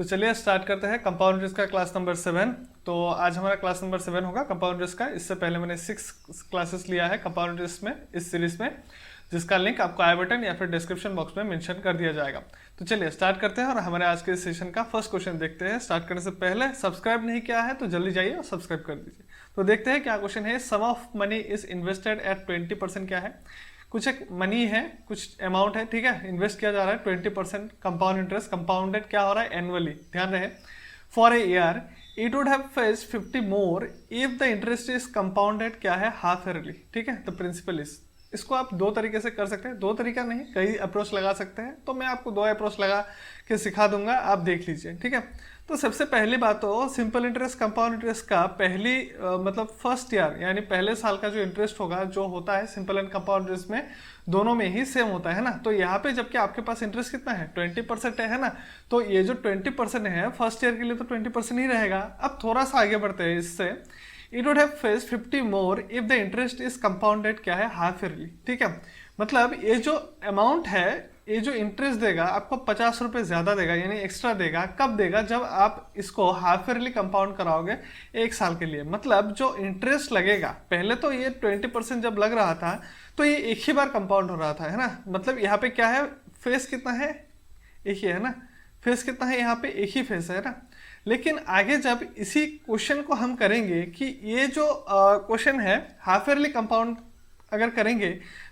तो चलिए स्टार्ट करते हैं कंपाउंड इंटरेस्ट का क्लास नंबर 7। तो आज हमारा क्लास नंबर 7 होगा कंपाउंड इंटरेस्ट का। इससे पहले मैंने 6 क्लासेस लिया है कंपाउंड इंटरेस्ट में इस सीरीज में, जिसका लिंक आपको आई बटन या फिर डिस्क्रिप्शन बॉक्स में मेंशन कर दिया जाएगा। तो चलिए स्टार्ट करते हैं और हमारे आज के सेशन का फर्स्ट क्वेश्चन देखते हैं। स्टार्ट करने से पहले सब्सक्राइब नहीं किया है तो जल्दी जाइए और सब्सक्राइब कर दीजिए। तो देखते हैं क्या क्वेश्चन है। Sum of money is invested at 20%। क्या है? कुछ एक मनी है, कुछ अमाउंट है, ठीक है, इन्वेस्ट किया जा रहा है 20% कंपाउंड इंटरेस्ट। कंपाउंडेड क्या हो रहा है? एनुअली। ध्यान रहे, for a year it would have faced 50 more if the interest is compounded क्या है? Half yearly. ठीक है, द प्रिंसिपल इज। इसको आप दो तरीके से कर सकते हैं, दो तरीका नहीं कई अप्रोच लगा सकते हैं। तो मैं आपको दो अप्रोच लगा के सिखा दूंगा, आप देख लीजिए। ठीक है, तो सबसे पहली बात तो सिंपल इंटरेस्ट कंपाउंड इंटरेस्ट का पहली मतलब फर्स्ट ईयर यानी पहले साल का जो इंटरेस्ट होगा जो होता है सिंपल एंड कंपाउंड इंटरेस्ट में दोनों में ही सेम होता है ना। तो यहाँ पे जबकि आपके पास इंटरेस्ट कितना है? 20% है ना। तो ये जो 20% है फर्स्ट ईयर के लिए तो 20% ही रहेगा। अब थोड़ा सा आगे बढ़ते हैं इससे। It would have faced 50 more if the interest is compounded क्या है? Half yearly. ठीक है, मतलब ये जो अमाउंट है, ये जो इंटरेस्ट देगा आपको 50 रुपए ज्यादा देगा यानी एक्स्ट्रा देगा। कब देगा? जब आप इसको हाफ ईयरली कंपाउंड कराओगे एक साल के लिए। मतलब जो इंटरेस्ट लगेगा, पहले तो ये 20% जब लग रहा था तो ये एक ही बार कंपाउंड हो रहा था, है ना। मतलब यहाँ पे क्या है? फेस कितना है? एक ही है ना। फेस कितना है? यहाँ पे एक ही फेस है ना। लेकिन आगे जब इसी क्वेश्चन को हम करेंगे कि ये जो क्वेश्चन है हाफ ईयरली कंपाउंड अगर करेंगे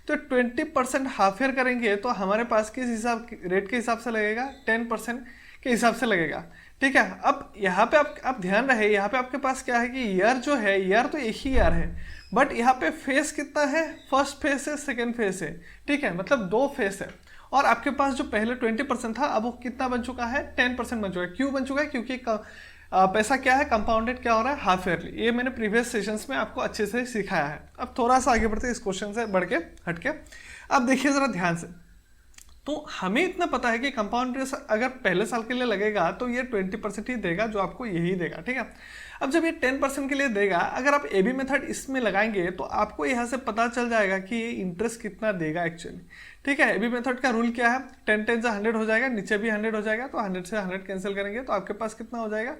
तो 20% हाफ ईयर करेंगे तो हमारे पास किस हिसाब रेट के हिसाब से लगेगा? 10% के हिसाब से लगेगा। ठीक है, अब यहाँ पे आप ध्यान रहे, यहाँ पे आपके पास क्या है कि ईयर जो है, ईयर तो एक ही ईयर है, बट यहाँ पे फेस कितना है? फर्स्ट फेस है, सेकेंड फेस है। ठीक है, मतलब दो फेस है। और आपके पास जो पहले 20% था अब वो कितना बन चुका है? 10% बन चुका है। क्यों बन चुका है? क्योंकि पैसा क्या है? कंपाउंडेड क्या हो रहा है? Half yearly. ये मैंने प्रीवियस सेशंस में आपको अच्छे से सिखाया है। अब थोड़ा सा आगे बढ़ते हैं इस क्वेश्चन से बढ़ के हटके। अब देखिए जरा ध्यान से। तो हमें इतना पता है कि कंपाउंड इंटरेस्ट अगर पहले साल के लिए लगेगा तो ये 20% ही देगा, जो आपको यही देगा। ठीक है, अब जब ये 10% के लिए देगा, अगर आप ए बी मेथड इसमें लगाएंगे तो आपको यहाँ से पता चल जाएगा कि ये इंटरेस्ट कितना देगा एक्चुअली। ठीक है, ए बी मेथड का रूल क्या है? 10 10 से 100 हो जाएगा, नीचे भी 100 हो जाएगा, तो 100 से 100 कैंसिल करेंगे तो आपके पास कितना हो जाएगा?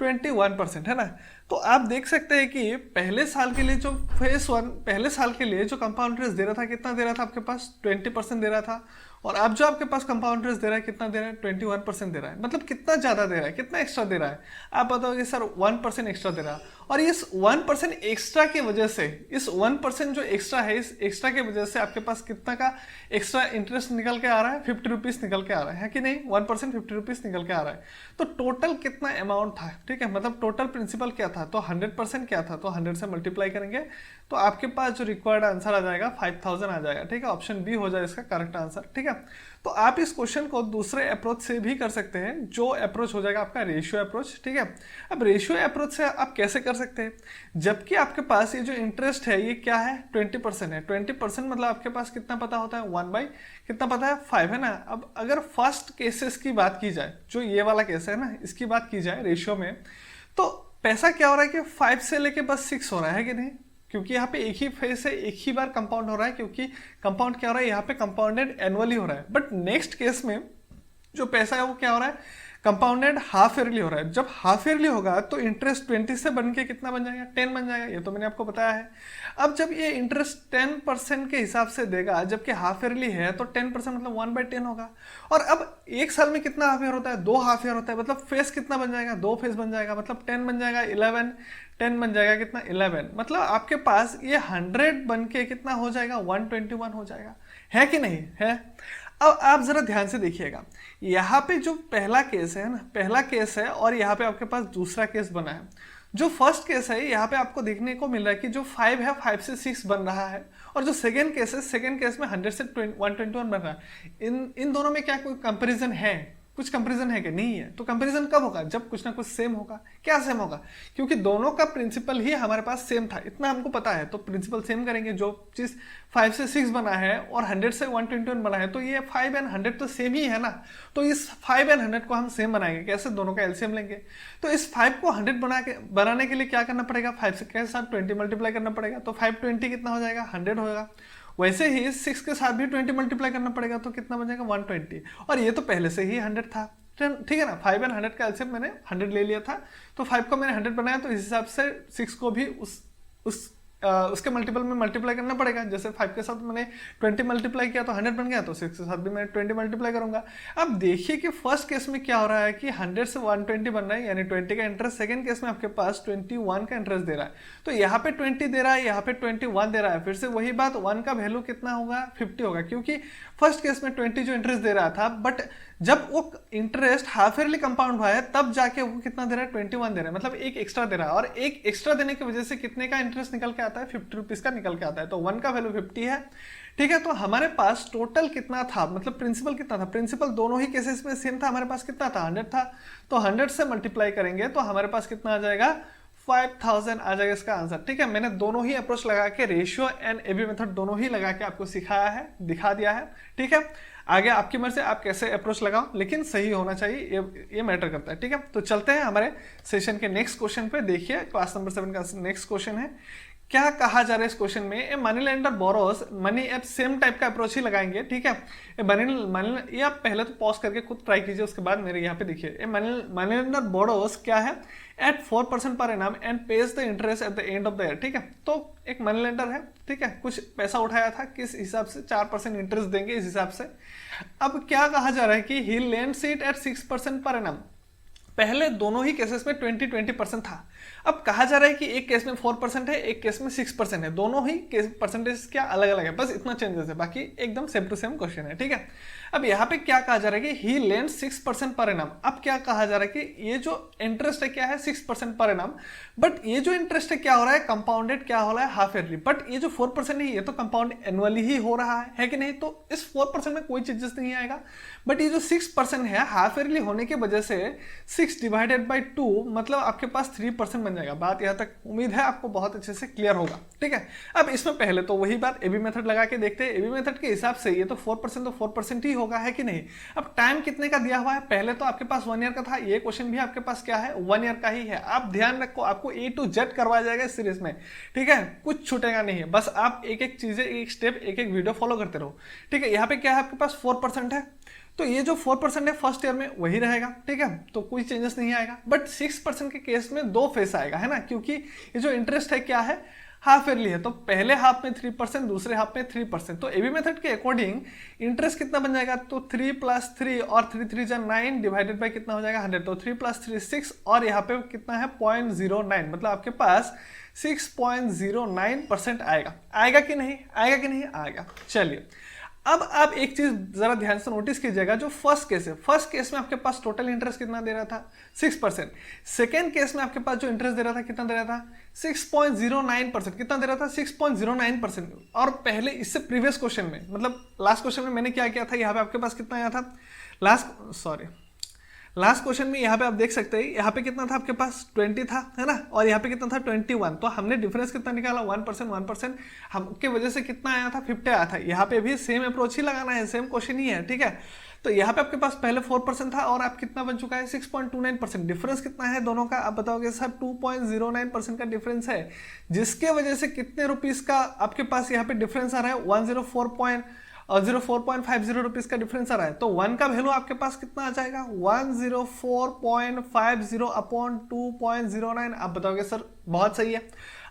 21%, है ना। तो आप देख सकते हैं कि पहले साल के लिए जो फेस वन पहले साल के लिए जो कंपाउंड इंटरेस्ट दे रहा था, कितना दे रहा था आपके पास? 20% दे रहा था। और अब जो आपके पास कंपाउंड इंटरेस्ट दे रहा है कितना दे रहा है? 21% दे रहा है। मतलब कितना ज्यादा दे रहा है, कितना एक्स्ट्रा दे रहा है? आप बताओगे सर 1% एक्स्ट्रा दे रहा है। और इस 1% एक्स्ट्रा की वजह से, इस 1% जो एक्स्ट्रा है, इस एक्स्ट्रा की वजह से आपके पास कितना का एक्स्ट्रा इंटरेस्ट निकल के आ रहा है? 50 रुपीज निकल के आ रहा है कि नहीं? 1% 50 रुपीज निकल के आ रहा है। तो टोटल कितना अमाउंट था? ठीक है, मतलब टोटल प्रिंसिपल क्या था? तो 100% क्या था? तो 100 से मल्टीप्लाई करेंगे तो आपके पास जो रिक्वायर्ड आंसर आ जाएगा 5000 आ जाएगा। ठीक है, ऑप्शन बी हो जाए इसका करेक्ट आंसर। ठीक है, तो आप इस क्वेश्चन को दूसरे अप्रोच से भी कर सकते हैं, जो अप्रोच हो जाएगा आपका रेशियो अप्रोच। ठीक है, अब रेशियो अप्रोच से आप कैसे कर सकते हैं? जबकि आपके पास ये जो इंटरेस्ट है ये क्या है? 20% है। 20% मतलब आपके पास कितना पता होता है? 1 बाई कितना पता है? 5, है ना। अब अगर फर्स्ट केसेस की बात की जाए, जो ये वाला केस है ना, इसकी बात की जाए रेशियो में, तो पैसा क्या हो रहा है कि 5 से लेके बस 6 हो रहा है कि नहीं? क्योंकि यहाँ पे एक ही फेस है, एक ही बार कंपाउंड हो रहा है, क्योंकि कंपाउंड क्या हो रहा है यहाँ पे? कंपाउंडेड एनुअली हो रहा है। बट नेक्स्ट केस में जो पैसा है वो क्या हो रहा है? कंपाउंडेड हाफ ईयरली हो रहा है। जब हाफ ईयरली होगा तो इंटरेस्ट 20 से बन के कितना बन जाएगा? 10 बन जाएगा। ये तो मैंने आपको बताया है। अब जब ये इंटरेस्ट 10% के हिसाब से देगा, जबकि हाफ ईयरली है, तो 10% मतलब 1/10 होगा। और अब एक साल में कितना हाफ ईयर होता है? 2 हाफ ईयर होता है। मतलब फेस कितना बन जाएगा? 2 फेस बन जाएगा। मतलब 10 बन जाएगा, 11 10 बन जाएगा कितना? 11। मतलब आपके पास ये 100 बन के कितना हो जाएगा? 121 हो जाएगा, है कि नहीं है? अब आप जरा ध्यान से देखिएगा, यहाँ पे जो पहला केस है ना, पहला केस है, और यहाँ पे आपके पास दूसरा केस बना है। जो फर्स्ट केस है यहाँ पे आपको देखने को मिल रहा है कि जो 5 है 5 से 6 बन रहा है, और जो सेकेंड केस है, सेकेंड केस में 100 से 121 बन रहा है। इन दोनों में क्या कोई कंपैरिजन है? कुछ कंपैरिजन है कि नहीं है? तो कंपैरिजन कब होगा? जब कुछ ना कुछ सेम होगा। क्या सेम होगा? क्योंकि दोनों का प्रिंसिपल ही हमारे पास सेम था, इतना हमको पता है, तो प्रिंसिपल सेम करेंगे। जो चीज 5 से 6 बना है और 100 से 121 बना है, तो ये 5 एंड 100 तो सेम ही है ना। तो इस 5 एंड 100 को हम सेम बनाएंगे। कैसे? दोनों का एलसीएम लेंगे। तो इस 5 को 100 बनाने के लिए क्या करना पड़ेगा? 5 के साथ 20 मल्टीप्लाई करना पड़ेगा। तो 520 कितना हो जाएगा? 100 होगा। वैसे ही 6 के साथ भी 20 मल्टीप्लाई करना पड़ेगा, तो कितना बन जाएगा? 120। और ये तो पहले से ही 100 था, ठीक है ना। 5 एंड 100 का एलसीएम मैंने 100 ले लिया था, तो 5 को मैंने 100 बनाया, तो इस हिसाब से 6 को भी उसके मल्टीपल में मल्टीप्लाई करना पड़ेगा। जैसे 5 के साथ मैंने 20 मल्टीप्लाई किया तो 100 बन गया, तो 6 के साथ भी मैं 20 मल्टीप्लाई करूंगा। अब देखिए कि फर्स्ट केस में क्या हो रहा है कि 100 से 120 बन रहा है, यानी 20 का इंटरेस्ट। सेकंड केस में आपके पास 21 का इंटरेस्ट दे रहा है, तो यहाँ पे 20 दे रहा है, यहाँ पे 21 दे रहा है। फिर से वही बात, 1 का वैल्यू कितना होगा, 50 होगा, क्योंकि फर्स्ट केस में 20 जो इंटरेस्ट दे रहा था, बट जब वो इंटरेस्ट हाफ ईयरली कंपाउंड हुआ है तब जाके वो कितना दे रहा है, 21 दे रहा है, मतलब एक एक्स्ट्रा दे रहा है। और एक एक्स्ट्रा देने की वजह से कितने का इंटरेस्ट निकल के आता है, 50 रुपीज का निकल के आता है। तो 1 का वैल्यू 50 है, ठीक है। तो हमारे पास टोटल कितना था, मतलब प्रिंसिपल कितना था, प्रिंसिपल दोनों ही केसेस में सेम था। हमारे पास कितना था, 100 था, तो 100 से मल्टीप्लाई करेंगे तो हमारे पास कितना आ जाएगा, 5000 आ जाएगा इसका आंसर, ठीक है। मैंने दोनों ही अप्रोच लगा के, रेशियो एंड एबी मेथड दोनों ही लगा के आपको सिखाया है, दिखा दिया है, ठीक है। आगे आपकी मर्जी, आप कैसे अप्रोच लगाओ, लेकिन सही होना चाहिए, ये मैटर करता है, ठीक है। तो चलते हैं हमारे सेशन के नेक्स्ट क्वेश्चन पे। देखिए क्लास नंबर 7 का नेक्स्ट क्वेश्चन है, क्या कहा जा रहा है इस क्वेश्चन में, a money lender borrows money, एप सेम टाइप का अप्रोच ही लगाएंगे, ठीक है। ये आप पहले तो पॉज करके खुद ट्राई कीजिए, उसके बाद मेरे यहाँ पे देखिए। ए मनी लेंडर बोरोस क्या है, at 4% per annum and pays the interest at the end of the year, ठीक है। तो एक मनी लेंडर है, ठीक है, कुछ पैसा उठाया था, किस हिसाब से 4% इंटरेस्ट देंगे इस हिसाब से। अब क्या कहा जा रहा है कि ही lends it at 6% per annum. पहले दोनों ही केसेस में 20% था। अब कहा जा रहा है कि एक केस में 4% है, एक केस में 6% है, दोनों ही केस परसेंटेज क्या अलग अलग है, बस इतना चेंजेस है, बाकी एकदम सेम टू सेम क्वेश्चन है, ठीक है। अब यहाँ पे क्या कहा जा रहा है कि ही लेंड्स 6% पर एनम। अब क्या कहा जा रहा है कि ये जो इंटरेस्ट है क्या है, 6% पर एनम, बट ये जो इंटरेस्ट है क्या हो रहा है, कंपाउंडेड क्या हो रहा है, हाफ ईयरली। बट ये जो 4% है ये तो कंपाउंड एनुअली ही हो रहा है कि नहीं, तो इस 4% में कोई चेंजेस नहीं आएगा। बट ये जो 6% है हाफ ईयरली होने की वजह से 6 डिवाइडेड बाई 2 मतलब आपके पास 3% बन जाएगा। बात यहाँ तक उम्मीद है आपको बहुत अच्छे से क्लियर होगा, ठीक है। अब इसमें पहले तो वही बात एबी मेथड लगा के देखते हैं। एबी मेथड के हिसाब से ये तो 4% तो 4% ही होगा, है कि नहीं। अब टाइम कितने का दिया हुआ है, पहले तो आपके पास 1 ईयर का था, ये क्वेश्चन भी आपके पास क्या है, 1 ईयर का ही है। आप ध्यान रखो, आपको A to Z करवाया जाएगा इस सीरीज में, ठीक है, कुछ छूटेगा नहीं है। बस आप एक एक चीजें, एक स्टेप, एक एक वीडियो फॉलो करते रहो, ठीक है। यहाँ पे क्या है, आपके पास 4% है, तो ये जो 4% है फर्स्ट ईयर में वही रहेगा, ठीक है, तो कोई चेंजेस नहीं आएगा। बट 6% के केस में 2 फेस आएगा, है ना, क्योंकि ये जो इंटरेस्ट है क्या है, हाफ ईयरली है, तो पहले हाफ में 3%, दूसरे हाफ में 3%। तो एबी मेथड के अकॉर्डिंग इंटरेस्ट कितना बन जाएगा, तो 3 + 3 और 3 3 जा 9 डिवाइडेड बाय कितना हो जाएगा, 100। तो 3 + 3 6 और यहाँ पे कितना है 0.09, मतलब आपके पास 6.09% आएगा। आएगा कि नहीं, आएगा कि नहीं आएगा। चलिए अब आप एक चीज जरा ध्यान से नोटिस कीजिएगा, जो फर्स्ट केस है, फर्स्ट केस में आपके पास टोटल इंटरेस्ट कितना दे रहा था, 6%। सेकेंड केस में आपके पास जो इंटरेस्ट दे रहा था कितना दे रहा था, 6.09%। कितना दे रहा था, 6.09%। और पहले इससे प्रीवियस क्वेश्चन में, मतलब लास्ट क्वेश्चन में मैंने क्या किया था, यहाँ पे आपके पास कितना आया था, लास्ट क्वेश्चन में यहाँ पे आप देख सकते हैं, यहाँ पे कितना था आपके पास 20 था, है ना, और यहाँ पे कितना था 21। तो हमने डिफरेंस कितना निकाला, 1%। हमके वजह से कितना आया था, 50 आया था। यहाँ पे भी सेम अप्रोच ही लगाना है, सेम क्वेश्चन ही है, ठीक है। तो यहाँ पे आपके पास पहले 4% था और आप कितना बन चुका है, 6.29%। डिफरेंस कितना है दोनों का, आप बताओगे सर 2.09% का डिफरेंस है, जिसके वजह से कितने रुपीज का आपके पास यहाँ पे डिफरेंस आ रहा है, 104.50 रुपीज का डिफरेंस आ रहा है। तो 1 का वैल्यू आपके पास कितना आ जाएगा, 104.50 अपॉन 2.09। आप बताओगे सर बहुत सही है।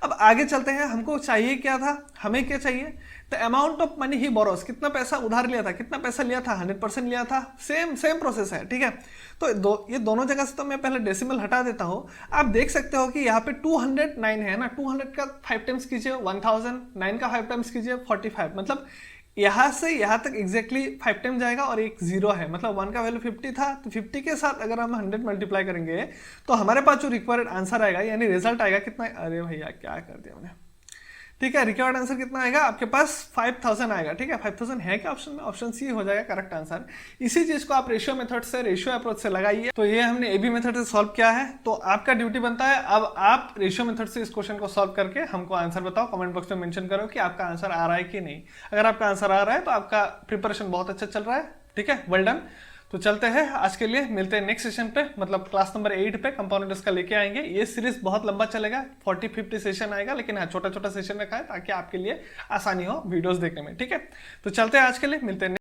अब आगे चलते हैं, हमको चाहिए क्या था, हमें क्या चाहिए, the amount of money he borrows, कितना पैसा उधार लिया था, कितना पैसा लिया था, 100% लिया था। सेम प्रोसेस है, ठीक है। तो ये दोनों जगह से तो मैं पहले डेसिमल हटा देता हूँ। आप देख सकते हो कि यहाँ पे 209 है ना, 200 का 5 टाइम्स कीजिए 1000, 9 का 5 टाइम्स कीजिए 45, मतलब यहाँ से यहाँ तक एग्जैक्टली 5 टाइम जाएगा और एक 0 है, मतलब 1 का वैल्यू 50 था, तो 50 के साथ अगर हम 100 मल्टीप्लाई करेंगे तो हमारे पास जो रिक्वायर्ड आंसर आएगा, यानी रिजल्ट आएगा कितना, अरे भैया क्या कर दिया मैंने, ठीक है, रिक्वायर्ड आंसर कितना आएगा आपके पास 5000 आएगा, ठीक है। 5000 है क्या ऑप्शन में, ऑप्शन सी हो जाएगा करेक्ट आंसर। इसी चीज को आप रेशियो मेथड से, रेशियो अप्रोच से लगाइए। तो ये हमने एबी मेथड से सॉल्व किया है, तो आपका ड्यूटी बनता है अब आप रेशियो मेथड से इस क्वेश्चन को सॉल्व करके हमको आंसर बताओ। कमेंट बॉक्स में मेंशन करो कि आपका आंसर आ रहा है कि नहीं। अगर आपका आंसर आ रहा है तो आपका प्रिपरेशन बहुत अच्छा चल रहा है, ठीक है, वेल डन। तो चलते हैं आज के लिए, मिलते हैं नेक्स्ट सेशन पे, मतलब क्लास नंबर 8 पे कंपाउंड इंटरेस्ट का लेके आएंगे। ये सीरीज बहुत लंबा चलेगा, 40-50 सेशन आएगा, लेकिन हाँ छोटा छोटा सेशन रखा है ताकि आपके लिए आसानी हो वीडियोस देखने में, ठीक है। तो चलते हैं आज के लिए, मिलते हैं।